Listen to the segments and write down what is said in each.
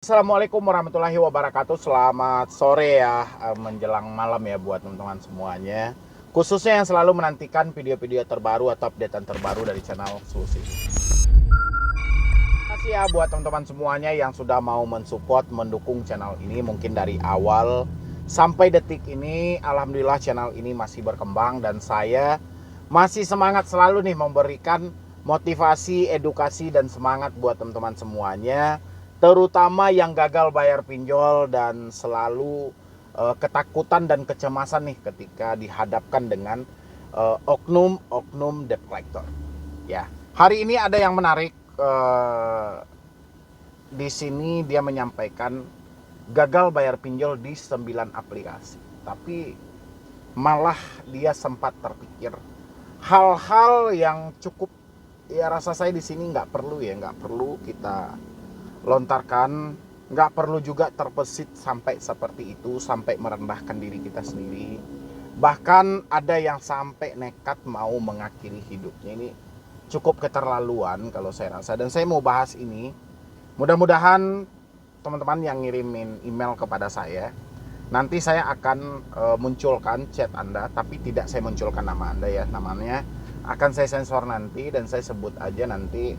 Assalamualaikum warahmatullahi wabarakatuh. Selamat sore ya, menjelang malam ya buat teman-teman semuanya. Khususnya yang selalu menantikan video-video terbaru atau updatean terbaru dari channel Solusi. Terima kasih ya buat teman-teman semuanya yang sudah mau mensupport, mendukung channel ini mungkin dari awal sampai detik ini. Alhamdulillah channel ini masih berkembang dan saya masih semangat selalu nih memberikan motivasi, edukasi dan semangat buat teman-teman semuanya, terutama yang gagal bayar pinjol dan selalu ketakutan dan kecemasan nih ketika dihadapkan dengan oknum debt collector. Ya, hari ini ada yang menarik. Di sini dia menyampaikan gagal bayar pinjol di 9 aplikasi, tapi malah dia sempat terpikir hal-hal yang cukup, ya rasa saya di sini nggak perlu kita lontarkan, nggak perlu juga terbesit sampai seperti itu, sampai merendahkan diri kita sendiri. Bahkan ada yang sampai nekat mau mengakhiri hidupnya. Ini cukup keterlaluan kalau saya rasa, dan saya mau bahas ini. Mudah-mudahan teman-teman yang ngirimin email kepada saya, nanti saya akan munculkan chat Anda, tapi tidak saya munculkan nama Anda ya. Namanya akan saya sensor nanti dan saya sebut aja nanti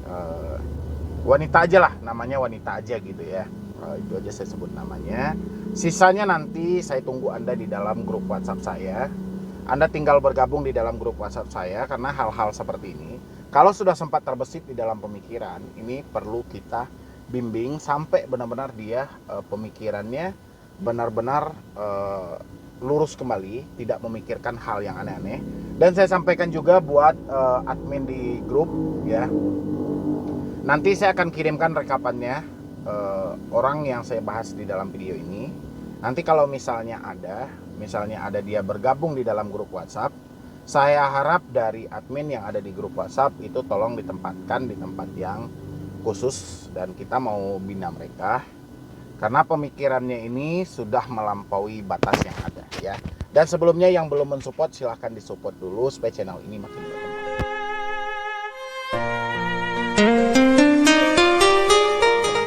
wanita aja lah, namanya wanita aja gitu ya. Itu aja saya sebut namanya. Sisanya nanti saya tunggu Anda di dalam grup WhatsApp saya. Anda tinggal bergabung di dalam grup WhatsApp saya, karena hal-hal seperti ini kalau sudah sempat terbesit di dalam pemikiran, ini perlu kita bimbing sampai benar-benar dia pemikirannya benar-benar lurus kembali, tidak memikirkan hal yang aneh-aneh. Dan saya sampaikan juga buat admin di grup ya. Nanti saya akan kirimkan rekapannya orang yang saya bahas di dalam video ini. Nanti kalau misalnya ada dia bergabung di dalam grup WhatsApp, saya harap dari admin yang ada di grup WhatsApp itu tolong ditempatkan di tempat yang khusus, dan kita mau bina mereka. Karena pemikirannya ini sudah melampaui batas yang ada ya. Dan sebelumnya yang belum mensupport, silahkan disupport dulu supaya channel ini makin berkembang.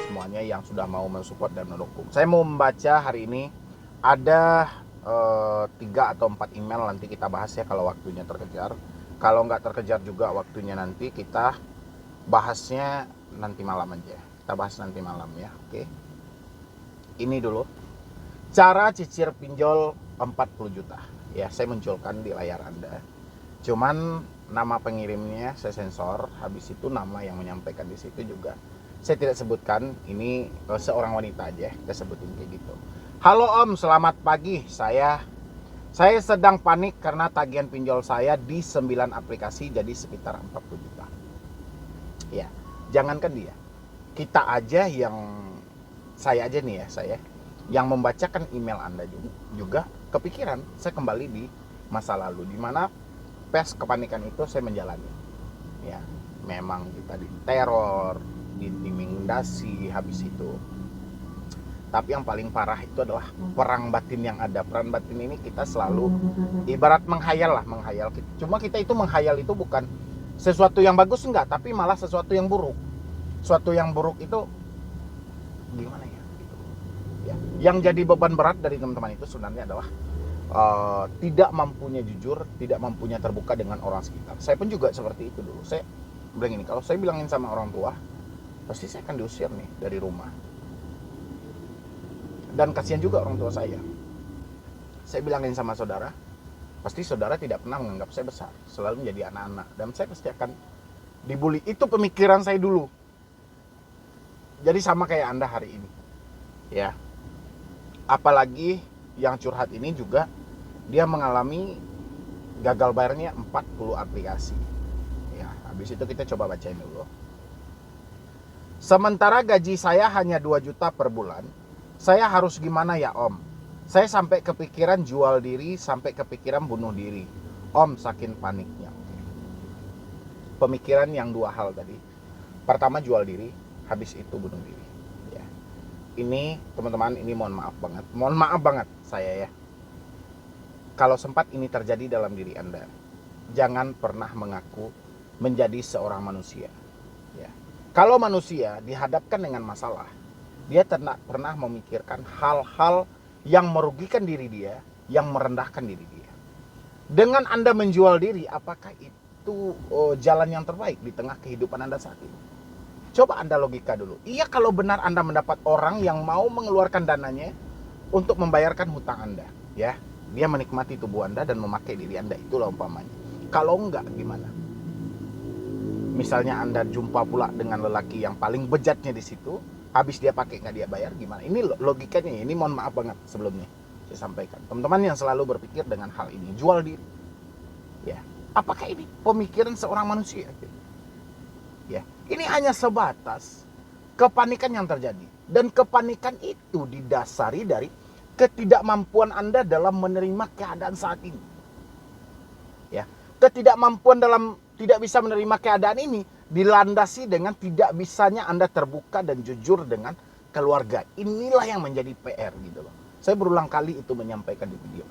Semuanya yang sudah mau mensupport dan mendukung. Saya mau membaca hari ini ada 3 atau 4 email, nanti kita bahas ya kalau waktunya terkejar. Kalau nggak terkejar juga waktunya, nanti kita bahasnya nanti malam aja. Kita bahas nanti malam ya, oke. Ini dulu, cara cicil pinjol 40 juta. Ya, saya munculkan di layar Anda. Cuman nama pengirimnya saya sensor, habis itu nama yang menyampaikan di situ juga saya tidak sebutkan. Ini seorang wanita aja, kita sebutin kayak gitu. Halo Om, selamat pagi. Saya sedang panik karena tagihan pinjol saya di 9 aplikasi jadi sekitar 40 juta. Ya, jangankan dia, kita aja yang saya aja nih ya, saya yang membacakan email Anda juga kepikiran. Saya kembali di masa lalu di mana pes kepanikan itu saya menjalani. Ya, memang kita diteror, diintimidasi habis itu. Tapi yang paling parah itu adalah perang batin yang ada. Perang batin ini kita selalu ibarat menghayal. Cuma kita itu menghayal itu bukan sesuatu yang bagus, enggak, tapi malah sesuatu yang buruk. Sesuatu yang buruk itu gimana ya? Gitu. Ya. Yang jadi beban berat dari teman-teman itu sebenarnya adalah tidak mampunya jujur, tidak mampunya terbuka dengan orang sekitar. Saya pun juga seperti itu dulu. Saya bilang ini, kalau saya bilangin sama orang tua, pasti saya akan diusir nih dari rumah. Dan kasihan juga orang tua saya. Saya bilangin sama saudara, pasti saudara tidak pernah menganggap saya besar, selalu menjadi anak-anak, dan saya pasti akan dibully. Itu pemikiran saya dulu. Jadi sama kayak Anda hari ini. Ya. Apalagi yang curhat ini juga dia mengalami gagal bayarnya 40 aplikasi. Ya, habis itu kita coba bacain dulu. Sementara gaji saya hanya 2 juta per bulan, saya harus gimana ya Om? Saya sampai kepikiran jual diri, sampai kepikiran bunuh diri. Om, saking paniknya. Pemikiran yang 2 hal tadi. Pertama jual diri, habis itu bunuh diri. Ya. Ini teman-teman, ini mohon maaf banget saya ya. Kalau sempat ini terjadi dalam diri Anda, jangan pernah mengaku menjadi seorang manusia. Ya. Kalau manusia dihadapkan dengan masalah, Dia tidak pernah memikirkan hal-hal yang merugikan diri dia, yang merendahkan diri dia. Dengan Anda menjual diri, apakah itu jalan yang terbaik di tengah kehidupan Anda saat ini? Coba Anda logika dulu. Iya, kalau benar Anda mendapat orang yang mau mengeluarkan dananya untuk membayarkan hutang Anda, ya, dia menikmati tubuh Anda dan memakai diri Anda, itulah umpamanya. Kalau enggak, gimana? Misalnya Anda jumpa pula dengan lelaki yang paling bejatnya di situ, habis dia pakai nggak dia bayar, gimana? Ini logikanya. Ini mohon maaf banget sebelumnya saya sampaikan. Teman-teman yang selalu berpikir dengan hal ini, jual diri, ya, apakah ini pemikiran seorang manusia? Ya, ini hanya sebatas kepanikan yang terjadi, dan kepanikan itu didasari dari ketidakmampuan Anda dalam menerima keadaan saat ini. Ya, ketidakmampuan dalam tidak bisa menerima keadaan ini dilandasi dengan tidak bisanya Anda terbuka dan jujur dengan keluarga. Inilah yang menjadi PR gitu loh. Saya berulang kali itu menyampaikan di video.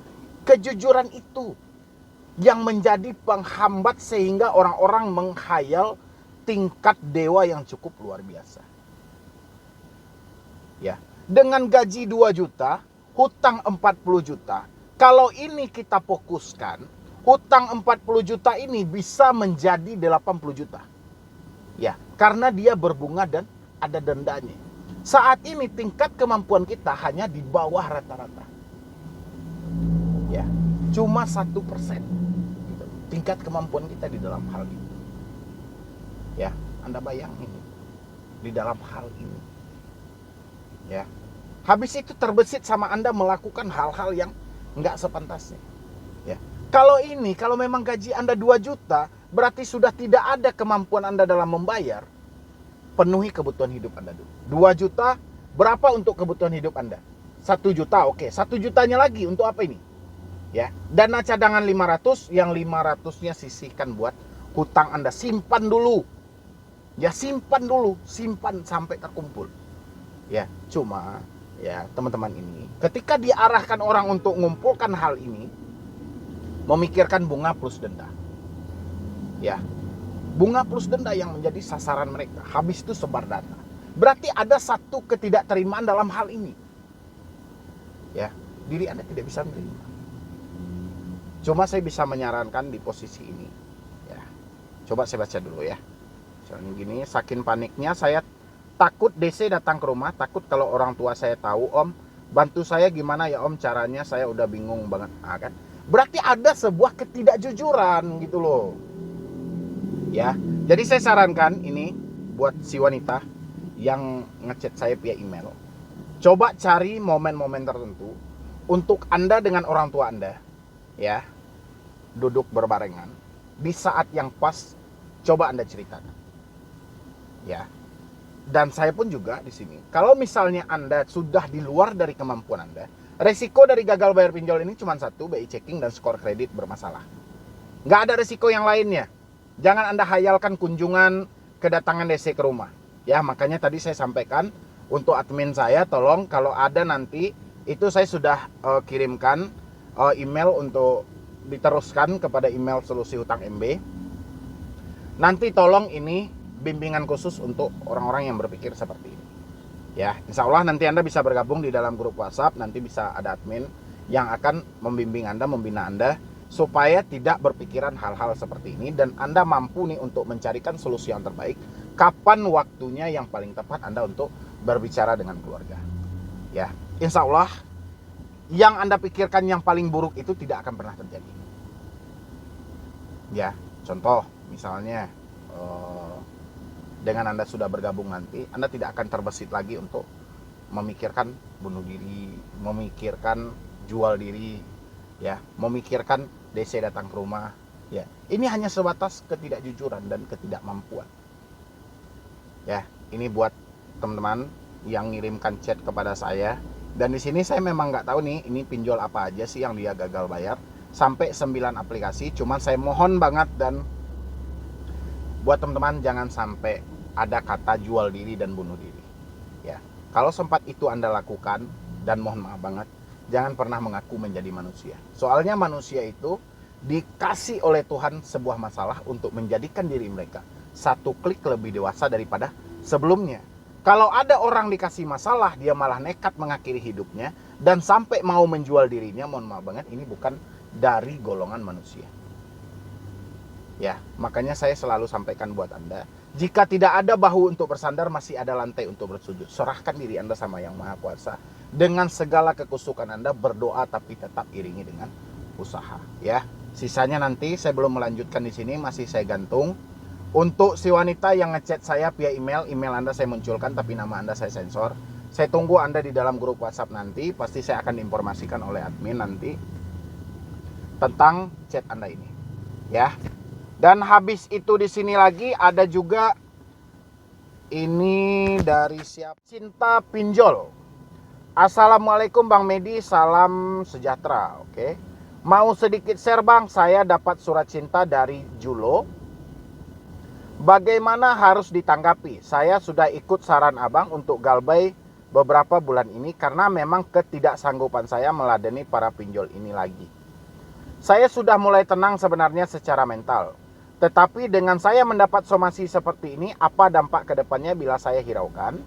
Kejujuran itu yang menjadi penghambat sehingga orang-orang menghayal tingkat dewa yang cukup luar biasa. Ya, dengan gaji 2 juta, hutang 40 juta. Kalau ini kita fokuskan, hutang 40 juta ini bisa menjadi 80 juta. Ya, karena dia berbunga dan ada dendanya. Saat ini tingkat kemampuan kita hanya di bawah rata-rata. Ya, cuma 1%. Gitu. Tingkat kemampuan kita di dalam hal ini. Ya, Anda bayangin di dalam hal ini. Ya. Habis itu terbesit sama Anda melakukan hal-hal yang nggak sepantasnya. Ya. Kalau memang gaji Anda 2 juta, berarti sudah tidak ada kemampuan Anda dalam membayar. Penuhi kebutuhan hidup Anda dulu. 2 juta, berapa untuk kebutuhan hidup Anda? 1 juta, oke. 1 jutanya lagi untuk apa ini? Ya, dana cadangan 500, yang 500-nya sisihkan buat hutang Anda. Simpan dulu. Ya, simpan dulu, simpan sampai terkumpul. Ya, cuma ya teman-teman ini, ketika diarahkan orang untuk mengumpulkan hal ini, memikirkan bunga plus denda. Ya, bunga plus denda yang menjadi sasaran mereka. Habis itu sebar data. Berarti ada satu ketidakterimaan dalam hal ini. Ya, diri Anda tidak bisa menerima. Cuma saya bisa menyarankan di posisi ini. Ya, coba saya baca dulu ya. Misalnya gini, saking paniknya saya takut DC datang ke rumah, takut kalau orang tua saya tahu. Om, bantu saya gimana ya Om caranya, saya udah bingung banget. Kan? Berarti ada sebuah ketidakjujuran gitu loh. Ya, jadi saya sarankan ini buat si wanita yang ngechat saya via email. Coba cari momen-momen tertentu untuk Anda dengan orang tua Anda, ya, duduk berbarengan. Di saat yang pas, coba Anda ceritakan. Ya, dan saya pun juga di sini. Kalau misalnya Anda sudah di luar dari kemampuan Anda, resiko dari gagal bayar pinjol ini cuma satu, BI checking dan skor kredit bermasalah. Nggak ada resiko yang lainnya. Jangan Anda hayalkan kunjungan kedatangan DC ke rumah. Ya, makanya tadi saya sampaikan untuk admin saya, tolong kalau ada nanti itu saya sudah kirimkan email untuk diteruskan kepada email Solusi Hutang MB. Nanti tolong ini bimbingan khusus untuk orang-orang yang berpikir seperti ini. Ya, insya Allah nanti Anda bisa bergabung di dalam grup WhatsApp. Nanti bisa ada admin yang akan membimbing Anda, membina Anda supaya tidak berpikiran hal-hal seperti ini dan Anda mampu nih untuk mencarikan solusi yang terbaik. Kapan waktunya yang paling tepat Anda untuk berbicara dengan keluarga. Ya, insya Allah yang Anda pikirkan yang paling buruk itu tidak akan pernah terjadi. Ya, contoh misalnya dengan Anda sudah bergabung nanti, Anda tidak akan terbesit lagi untuk memikirkan bunuh diri, memikirkan jual diri, ya, memikirkan DC datang ke rumah, ya. Ini hanya sebatas ketidakjujuran dan ketidakmampuan. Ya, ini buat teman-teman yang ngirimkan chat kepada saya. Dan di sini saya memang nggak tahu nih, ini pinjol apa aja sih yang dia gagal bayar. Sampai 9 aplikasi, cuman saya mohon banget dan buat teman-teman jangan sampai ada kata jual diri dan bunuh diri. Ya, kalau sempat itu Anda lakukan, dan mohon maaf banget, jangan pernah mengaku menjadi manusia. Soalnya manusia itu dikasih oleh Tuhan sebuah masalah untuk menjadikan diri mereka satu klik lebih dewasa daripada sebelumnya. Kalau ada orang dikasih masalah, dia malah nekat mengakhiri hidupnya dan sampai mau menjual dirinya, mohon maaf banget, ini bukan dari golongan manusia. Ya, makanya saya selalu sampaikan buat Anda, jika tidak ada bahu untuk bersandar, masih ada lantai untuk bersujud. Serahkan diri Anda sama Yang Maha Kuasa. Dengan segala kekusukan Anda, berdoa tapi tetap iringi dengan usaha. Ya, sisanya nanti saya belum melanjutkan di sini, masih saya gantung. Untuk si wanita yang ngechat saya via email Anda saya munculkan tapi nama Anda saya sensor. Saya tunggu Anda di dalam grup WhatsApp nanti, pasti saya akan diinformasikan oleh admin nanti tentang chat Anda ini. Ya. Dan habis itu di sini lagi ada juga ini dari siapa? Cinta Pinjol. Assalamualaikum Bang Medi, salam sejahtera. Oke. Mau sedikit share Bang, saya dapat surat cinta dari Julo. Bagaimana harus ditanggapi? Saya sudah ikut saran Abang untuk galbay beberapa bulan ini karena memang ketidaksanggupan saya meladeni para pinjol ini lagi. Saya sudah mulai tenang sebenarnya secara mental. Tetapi dengan saya mendapat somasi seperti ini, apa dampak ke depannya bila saya hiraukan?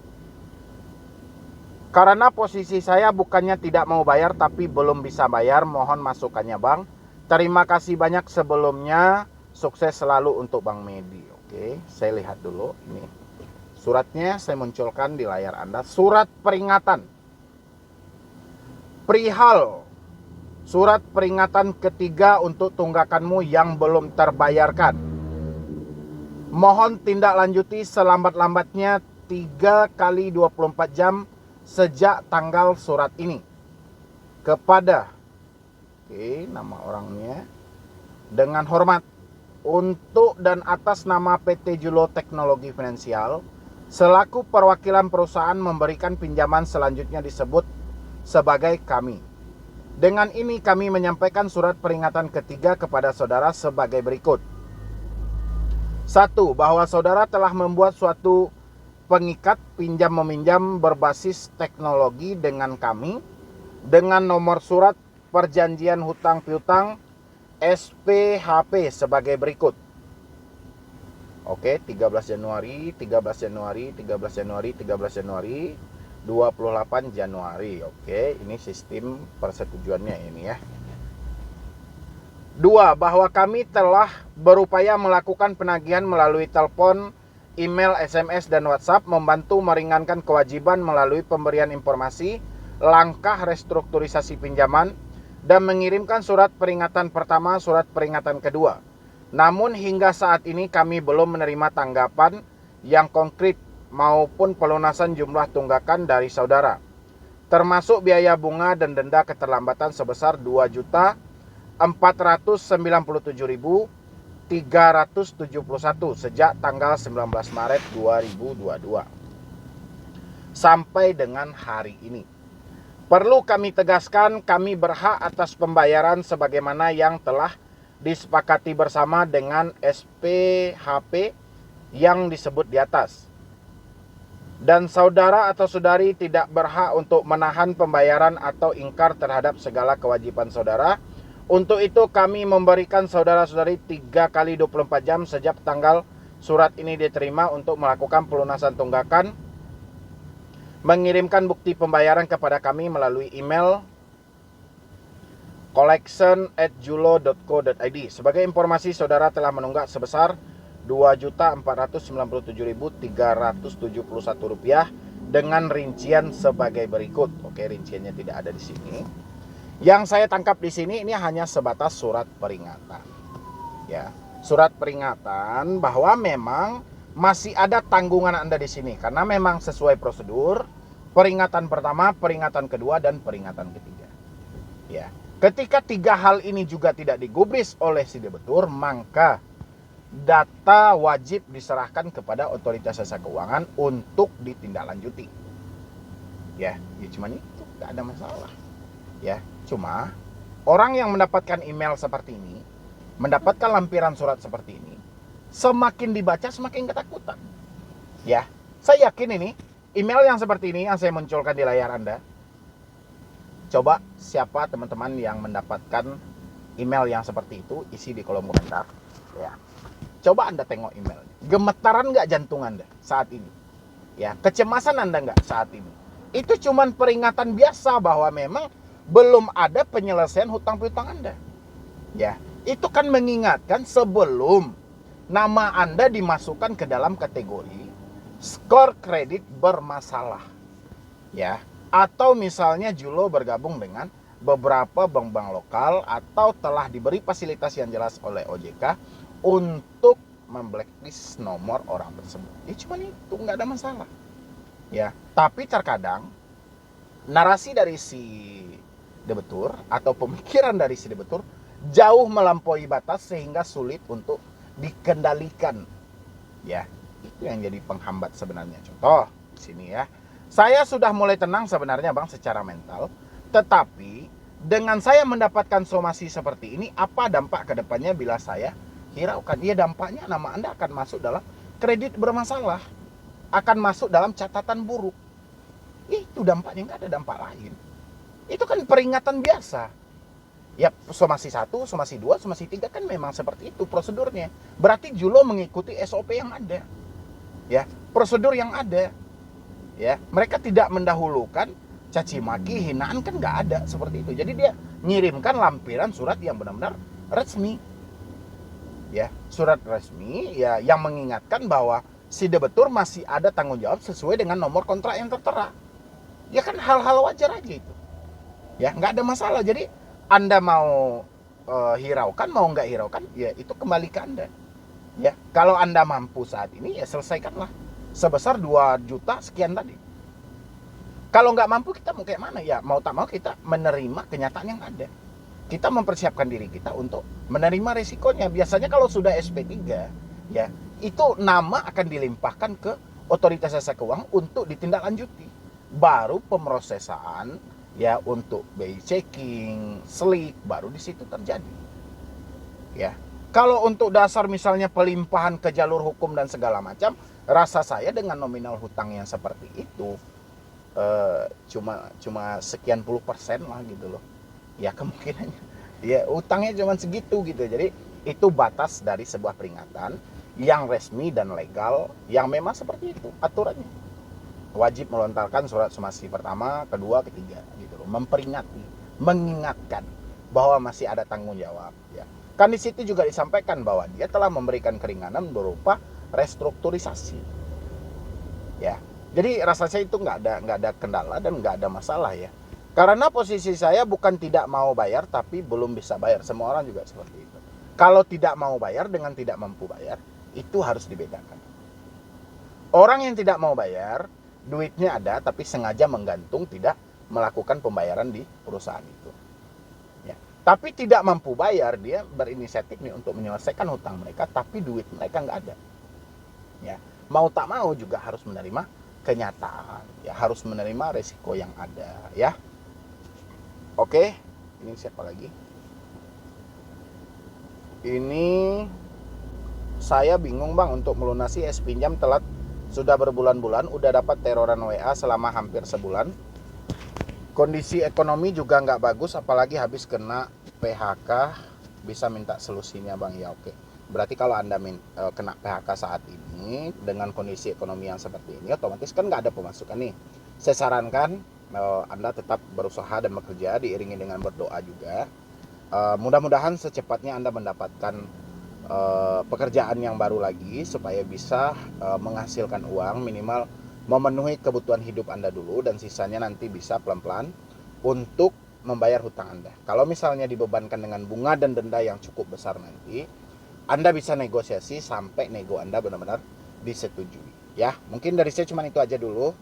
Karena posisi saya bukannya tidak mau bayar tapi belum bisa bayar, mohon masukannya Bang. Terima kasih banyak sebelumnya, sukses selalu untuk Bang Medi. Oke, saya lihat dulu ini. Suratnya saya munculkan di layar Anda. Surat peringatan. Perihal surat peringatan ketiga untuk tunggakanmu yang belum terbayarkan. Mohon tindak lanjuti selambat-lambatnya 3 kali 24 jam sejak tanggal surat ini. Kepada, oke, nama orangnya, dengan hormat, untuk dan atas nama PT Julo Teknologi Finansial, selaku perwakilan perusahaan memberikan pinjaman selanjutnya disebut sebagai kami. Dengan ini kami menyampaikan surat peringatan ketiga kepada saudara sebagai berikut. 1. Bahwa saudara telah membuat suatu pengikat pinjam-meminjam berbasis teknologi dengan kami dengan nomor surat perjanjian hutang piutang SPHP sebagai berikut. Oke, 13 Januari, 13 Januari, 13 Januari, 13 Januari, 28 Januari. Oke, ini sistem persetujuannya ini ya. 2. Bahwa kami telah berupaya melakukan penagihan melalui telepon, email, SMS, dan WhatsApp, membantu meringankan kewajiban melalui pemberian informasi, langkah restrukturisasi pinjaman, dan mengirimkan surat peringatan pertama, surat peringatan kedua. Namun hingga saat ini kami belum menerima tanggapan yang konkret maupun pelunasan jumlah tunggakan dari saudara, termasuk biaya bunga dan denda keterlambatan sebesar 2.497.371 sejak tanggal 19 Maret 2022 sampai dengan hari ini. Perlu kami tegaskan, kami berhak atas pembayaran sebagaimana yang telah disepakati bersama dengan SPHP yang disebut di atas. Dan saudara atau saudari tidak berhak untuk menahan pembayaran atau ingkar terhadap segala kewajiban saudara. Untuk itu kami memberikan saudara-saudari 3 kali 24 jam sejak tanggal surat ini diterima untuk melakukan pelunasan tunggakan, mengirimkan bukti pembayaran kepada kami melalui email collection@julo.co.id. Sebagai informasi, saudara telah menunggak sebesar Rp2.497.371 dengan rincian sebagai berikut. Oke, rinciannya tidak ada di sini. Yang saya tangkap di sini ini hanya sebatas surat peringatan. Ya, surat peringatan bahwa memang masih ada tanggungan Anda di sini karena memang sesuai prosedur peringatan pertama, peringatan kedua, dan peringatan ketiga. Ya, ketika 3 hal ini juga tidak digubris oleh si debitur, maka data wajib diserahkan kepada otoritas jasa keuangan untuk ditindaklanjuti. Ya cuma itu, nggak ada masalah. Ya, cuma orang yang mendapatkan email seperti ini, mendapatkan lampiran surat seperti ini, semakin dibaca semakin ketakutan. Ya, saya yakin ini email yang seperti ini yang saya munculkan di layar Anda. Coba siapa teman-teman yang mendapatkan email yang seperti itu, isi di kolom komentar. Ya, coba Anda tengok emailnya. Gemetaran nggak jantung Anda saat ini? Ya, kecemasan Anda nggak saat ini? Itu cuman peringatan biasa bahwa memang belum ada penyelesaian hutang piutang Anda. Ya, itu kan mengingatkan sebelum nama Anda dimasukkan ke dalam kategori skor kredit bermasalah. Ya, atau misalnya Julo bergabung dengan beberapa bank-bank lokal atau telah diberi fasilitas yang jelas oleh OJK untuk memblacklist nomor orang tersebut. Ya cuma itu, nggak ada masalah. Ya, tapi terkadang narasi dari si debetur atau pemikiran dari si debetur jauh melampaui batas sehingga sulit untuk dikendalikan. Ya, itu yang jadi penghambat sebenarnya. Contoh di sini ya. Saya sudah mulai tenang sebenarnya Bang secara mental, tetapi dengan saya mendapatkan somasi seperti ini, apa dampak ke depannya bila saya hiraukan? Ya dampaknya nama Anda akan masuk dalam kredit bermasalah, akan masuk dalam catatan buruk. Itu dampaknya, nggak ada dampak lain. Itu kan peringatan biasa. Ya somasi 1, somasi 2, somasi 3 kan memang seperti itu prosedurnya. Berarti Julo mengikuti SOP yang ada. Ya, prosedur yang ada. Ya, mereka tidak mendahulukan caci maki, hinaan, kan nggak ada seperti itu. Jadi dia ngirimkan lampiran surat yang benar-benar resmi. Ya, surat resmi ya yang mengingatkan bahwa si debetur masih ada tanggung jawab sesuai dengan nomor kontrak yang tertera. Ya kan hal-hal wajar aja itu. Ya, nggak ada masalah. Jadi Anda mau hiraukan, mau nggak hiraukan, ya itu kembali ke Anda. Ya, kalau Anda mampu saat ini ya selesaikanlah sebesar 2 juta sekian tadi. Kalau nggak mampu kita mau kayak mana? Ya mau tak mau kita menerima kenyataan yang ada. Kita mempersiapkan diri kita untuk menerima resikonya. Biasanya kalau sudah SP3 ya itu nama akan dilimpahkan ke otoritas jasa keuangan untuk ditindaklanjuti. Baru pemrosesan ya untuk BI checking, SLIK baru di situ terjadi. Ya. Kalau untuk dasar misalnya pelimpahan ke jalur hukum dan segala macam, rasa saya dengan nominal hutang yang seperti itu cuma sekian puluh persen lah gitu loh. Ya kemungkinannya ya utangnya cuma segitu gitu. Jadi itu batas dari sebuah peringatan yang resmi dan legal yang memang seperti itu aturannya. Wajib melontarkan surat somasi pertama, kedua, ketiga gitu loh. Memperingati, mengingatkan bahwa masih ada tanggung jawab ya. Kan di situ juga disampaikan bahwa dia telah memberikan keringanan berupa restrukturisasi. Ya. Jadi rasa saya itu nggak ada kendala dan nggak ada masalah ya. Karena posisi saya bukan tidak mau bayar tapi belum bisa bayar. Semua orang juga seperti itu. Kalau tidak mau bayar dengan tidak mampu bayar, itu harus dibedakan. Orang yang tidak mau bayar, duitnya ada tapi sengaja menggantung tidak melakukan pembayaran di perusahaan itu. Ya. Tapi tidak mampu bayar, dia berinisiatif nih untuk menyelesaikan hutang mereka tapi duit mereka nggak ada. Ya. Mau tak mau juga harus menerima kenyataan, ya harus menerima resiko yang ada, ya. Oke, ini siapa lagi? Ini saya bingung Bang untuk melunasi es pinjam telat sudah berbulan-bulan, udah dapat teroran WA selama hampir sebulan. Kondisi ekonomi juga nggak bagus, apalagi habis kena PHK, bisa minta solusinya Bang. Ya oke. Berarti kalau Anda kena PHK saat ini dengan kondisi ekonomi yang seperti ini, otomatis kan nggak ada pemasukan nih. Saya sarankan Anda tetap berusaha dan bekerja diiringi dengan berdoa juga. Mudah-mudahan secepatnya Anda mendapatkan pekerjaan yang baru lagi supaya bisa menghasilkan uang minimal memenuhi kebutuhan hidup Anda dulu dan sisanya nanti bisa pelan-pelan untuk membayar hutang Anda. Kalau misalnya dibebankan dengan bunga dan denda yang cukup besar nanti, Anda bisa negosiasi sampai nego Anda benar-benar disetujui. Ya, mungkin dari saya cuma itu aja dulu.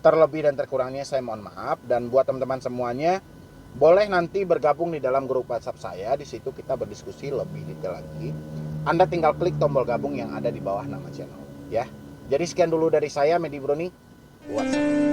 Terlebih dan terkurangnya saya mohon maaf. Dan buat teman-teman semuanya, boleh nanti bergabung di dalam grup WhatsApp saya. Di situ kita berdiskusi lebih detail lagi. Anda tinggal klik tombol gabung yang ada di bawah nama channel. Ya. Jadi sekian dulu dari saya, Medi Broni. WhatsApp.